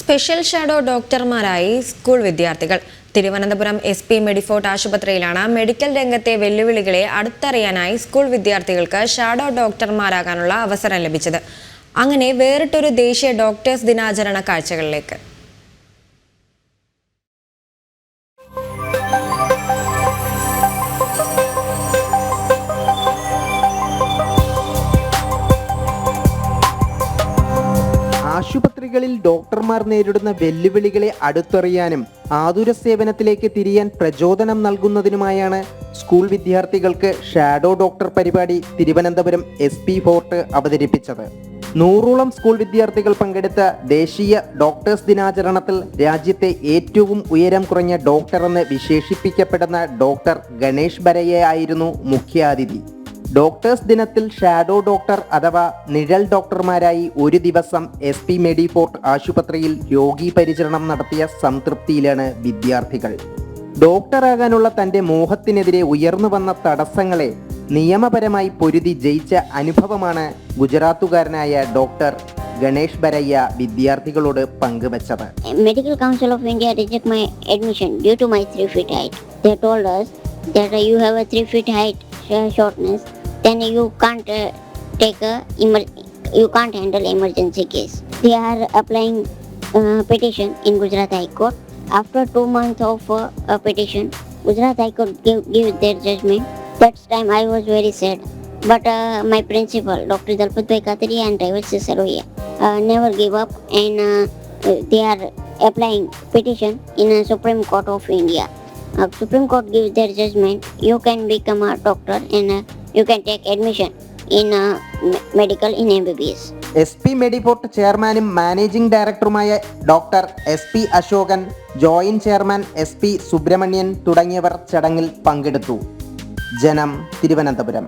Special shadow ഡോക്ടർമാരായി school വിദ്യാർത്ഥികൾ. Thiruvananthapuram SP Medifort ആശുപത്രിയിലാണ് medical രംഗത്തെ വെല്ലുവിളികളെ അടുത്തറിയാനായി സ്കൂൾ വിദ്യാർത്ഥികൾക്ക് ഷാഡോ ഡോക്ടർമാരാകാനുള്ള അവസരം ലഭിച്ചത്. അങ്ങനെ വേറിട്ടൊരു ദേശീയ ഡോക്ടേഴ്സ് ദിനാചരണ കാഴ്ചകളിലേക്ക്. ആശുപത്രികളിൽ ഡോക്ടർമാർ നേരിടുന്ന വെല്ലുവിളികളെ അടുത്തറിയാനും ആതുര സേവനത്തിലേക്ക് തിരിയാൻ പ്രചോദനം നൽകുന്നതിനുമായാണ് സ്കൂൾ വിദ്യാർത്ഥികൾക്ക് ഷാഡോ ഡോക്ടർ പരിപാടി തിരുവനന്തപുരം SP ഫോർട്ട് അവതരിപ്പിച്ചത്. 100ഓളം സ്കൂൾ വിദ്യാർത്ഥികൾ പങ്കെടുത്ത ദേശീയ ഡോക്ടേഴ്സ് ദിനാചരണത്തിൽ രാജ്യത്തെ ഏറ്റവും ഉയരം കുറഞ്ഞ ഡോക്ടറെന്ന് വിശേഷിപ്പിക്കപ്പെടുന്ന ഡോക്ടർ ഗണേഷ് ബരയ്യയായിരുന്നു മുഖ്യാതിഥി. ഡോക്ടേഴ്സ് ദിനത്തിൽ ഷാഡോ ഡോക്ടർ അഥവാ നിഴൽ ഡോക്ടർമാരായി ഒരു ദിവസം SP മെഡിഫോർട്ട് ആശുപത്രിയിൽ രോഗീ പരിചരണം നടത്തിയ സംതൃപ്തിയിലാണ് വിദ്യാർത്ഥികൾ. ഡോക്ടറാകാനുള്ള തൻ്റെ മോഹത്തിനെതിരെ ഉയർന്നു വന്ന തടസ്സങ്ങളെ നിയമപരമായി പൊരുതി ജയിച്ച അനുഭവമാണ് ഗുജറാത്തുകാരനായ ഡോക്ടർ ഗണേഷ് ബരയ്യ വിദ്യാർത്ഥികളോട് പങ്കുവച്ചത്. Medical Council of India rejected my admission due to my 3 feet height. They told us that you have a 3 feet height shortness, then you can't you can't handle emergency case. They are applying petition in Gujarat High Court. After 2 months of petition, Gujarat High Court gave their judgment. That time I was very sad. But my principal, Dr. Dalpat Bhai Katri and Raivalsi Saroya, never gave up, and they are applying petition in Supreme Court of India. Supreme Court gives their judgment. You can become a doctor and you can take admission in medical in MBBS. SP Medifort ചെയർമാനും managing ഡയറക്ടറുമായ doctor SP Ashokan, joint chairman SP Subramanian തുടങ്ങിയവർ ചടങ്ങിൽ പങ്കെടുത്തു. ജനം, തിരുവനന്തപുരം.